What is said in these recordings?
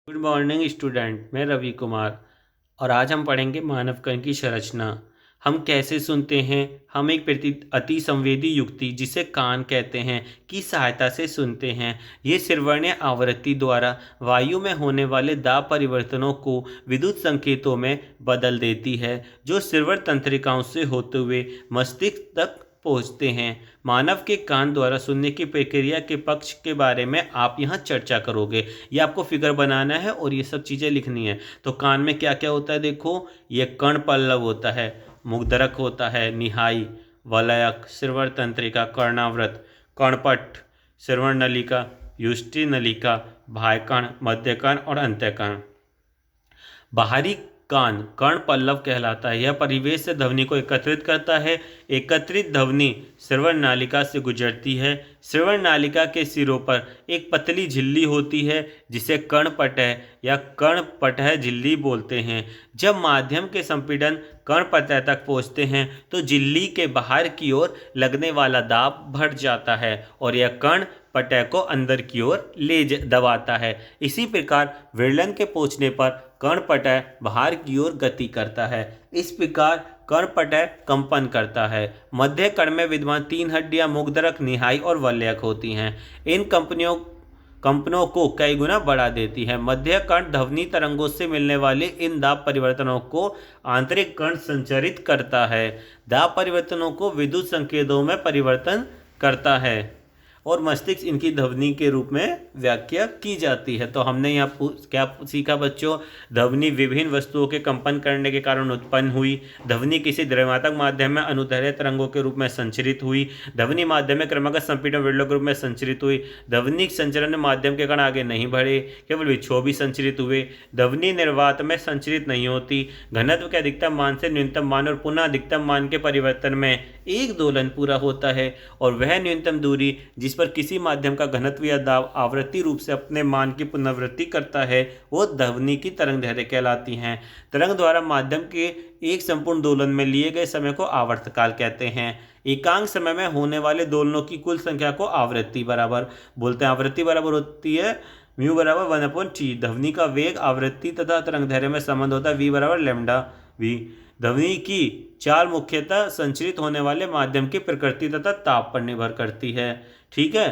Good morning student, मैं रवि कुमार। और आज हम पढ़ेंगे मानव कण की संरचना। हम कैसे सुनते हैं। हम एक अति संवेदी युक्ति जिसे कान कहते हैं की सहायता से सुनते हैं। ये श्रवणीय आवृत्ति द्वारा वायु में होने वाले दाब परिवर्तनों को विद्युत संकेतों में बदल देती है, जो श्रवण तंत्रिकाओं से होते हुए मस्तिष्क तक पहुंचते हैं। मानव के कान द्वारा सुनने की प्रक्रिया के पक्ष के बारे में आप यहाँ चर्चा करोगे। ये आपको फिगर बनाना है और ये सब चीज़ें लिखनी है। तो कान में क्या क्या होता है देखो, ये कर्ण पल्लव होता है, मुद्रक होता है, निहाई, वलयक, श्रवण तंत्रिका, कर्णावृत, कर्णपट, श्रवण नलिका, युष्टि नलिका, बाह्यकर्ण, मध्यकर्ण और अंत्यकर्ण। बाहरी कान कर्ण पल्लव कहलाता है। यह परिवेश से ध्वनि को एकत्रित करता है। एकत्रित ध्वनि श्रवण नालिका से गुजरती है। श्रवण नालिका के सिरों पर एक पतली झिल्ली होती है जिसे कर्णपटह या कर्णपटह झिल्ली बोलते हैं। जब माध्यम के संपीड़न कर्णपटह तक पहुंचते हैं तो झिल्ली के बाहर की ओर लगने वाला दाब बढ़ जाता है और यह कर्णपटह को अंदर की ओर ले दबाता है। इसी प्रकार विरलन के पहुंचने पर कर्णपटह बाहर की ओर गति करता है। इस प्रकार कर्णपटह कंपन करता है। मध्य कर्ण में विद्यमान 3 हड्डियां मुद्रक, निहाई और वलयक होती हैं। इन कंपनों को कई गुना बढ़ा देती है। मध्य कर्ण ध्वनि तरंगों से मिलने वाले इन दाब परिवर्तनों को आंतरिक कर्ण संचरित करता है। दाब परिवर्तनों को विद्युत संकेतों में परिवर्तन करता है और मस्तिष्क इनकी ध्वनि के रूप में व्याख्या की जाती है। तो हमने यहाँ क्या सीखा बच्चों, ध्वनि विभिन्न वस्तुओं के कंपन करने के कारण उत्पन्न हुई। ध्वनि किसी द्रव्यमात्मक माध्यम में अनुदैर्ध्य तरंगों के रूप में संचरित हुई। ध्वनि माध्यम में क्रमागत संपीड़न विरलों के रूप में संचरित हुई। ध्वनि संचरण माध्यम के कण आगे नहीं बढ़े, केवल विक्षोभ ही संचरित हुए। ध्वनि निर्वात में संचरित नहीं होती। घनत्व के अधिकतम मान से न्यूनतम मान और पुनः अधिकतम मान के परिवर्तन में एक दोलन पूरा होता है और वह न्यूनतम दूरी जिस पर किसी माध्यम का घनत्व या दाब आवृत्ति रूप से अपने मान की पुनरावृत्ति करता है वो ध्वनि की तरंग दैर्ध्य कहलाती हैं। तरंग द्वारा माध्यम के एक संपूर्ण दोलन में लिए गए समय को आवर्तकाल कहते हैं। एकांक समय में होने वाले दोलनों की कुल संख्या को आवृत्ति बराबर बोलते हैं। आवृत्ति बराबर होती है म्यू बराबर 1/T। ध्वनि का वेग आवृत्ति तथा तरंग दैर्ध्य में संबंध होता है v बराबर लैम्डा v। ध्वनि की चाल मुख्यतः संचरित होने वाले माध्यम की प्रकृति तथा ताप पर निर्भर करती है। ठीक है।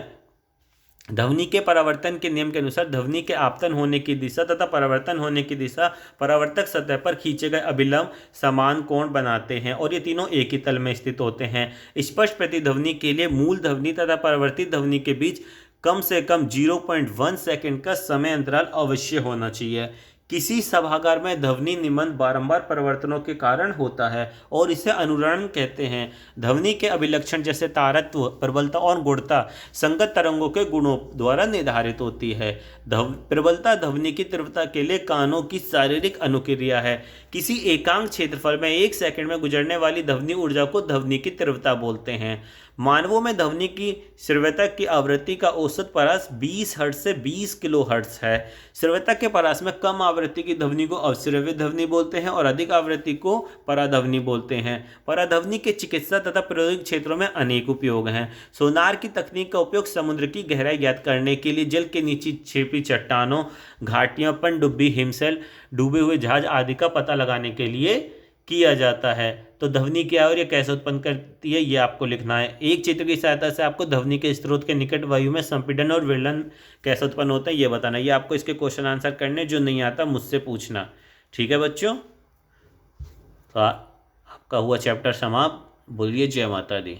ध्वनि के परावर्तन के नियम के अनुसार ध्वनि के आपतन होने की दिशा तथा परावर्तन होने की दिशा परावर्तक सतह पर खींचे गए अभिलंब समान कोण बनाते हैं और ये तीनों एक ही तल में स्थित होते हैं। स्पष्ट प्रतिध्वनि के लिए मूल ध्वनि तथा परावर्तित ध्वनि के बीच कम से कम 0.1 सेकंड का समय अंतराल अवश्य होना चाहिए। किसी सभागार में ध्वनि निमन बारंबार परिवर्तनों के कारण होता है और इसे अनुरण कहते हैं। ध्वनि के अभिलक्षण जैसे तारत्व, प्रबलता और गुणता संगत तरंगों के गुणों द्वारा निर्धारित होती है। प्रबलता ध्वनि की तीव्रता के लिए कानों की शारीरिक अनुक्रिया है। किसी एकांक क्षेत्रफल में 1 सेकंड में गुजरने वाली ध्वनि ऊर्जा को ध्वनि की तीव्रता बोलते हैं। मानवों में ध्वनि की श्रव्यता की आवृत्ति का औसत परास 20 हर्ट्ज से 20 किलो हर्ट्ज है। श्रव्यता के परास में कम आवृत्ति की ध्वनि को अवश्रव्य ध्वनि बोलते हैं और अधिक आवृत्ति को पराध्वनि बोलते हैं। पराध्वनि के चिकित्सा तथा प्रायोगिक क्षेत्रों में अनेक उपयोग हैं। सोनार की तकनीक का उपयोग समुद्र की गहराई ज्ञात करने के लिए, जल के नीचे छिपी चट्टानों, घाटियों, पनडुब्बी, हिमशैल, डूबे हुए जहाज आदि का पता लगाने के लिए किया जाता है। तो ध्वनि क्या है और ये कैसे उत्पन्न करती है ये आपको लिखना है। एक चित्र की सहायता से आपको ध्वनि के स्रोत के निकट वायु में संपीड़न और विरलन कैसे उत्पन्न होता है ये बताना। ये आपको इसके क्वेश्चन आंसर करने, जो नहीं आता मुझसे पूछना। ठीक है बच्चों, तो आपका हुआ चैप्टर समाप्त। बोलिए जय माता दी।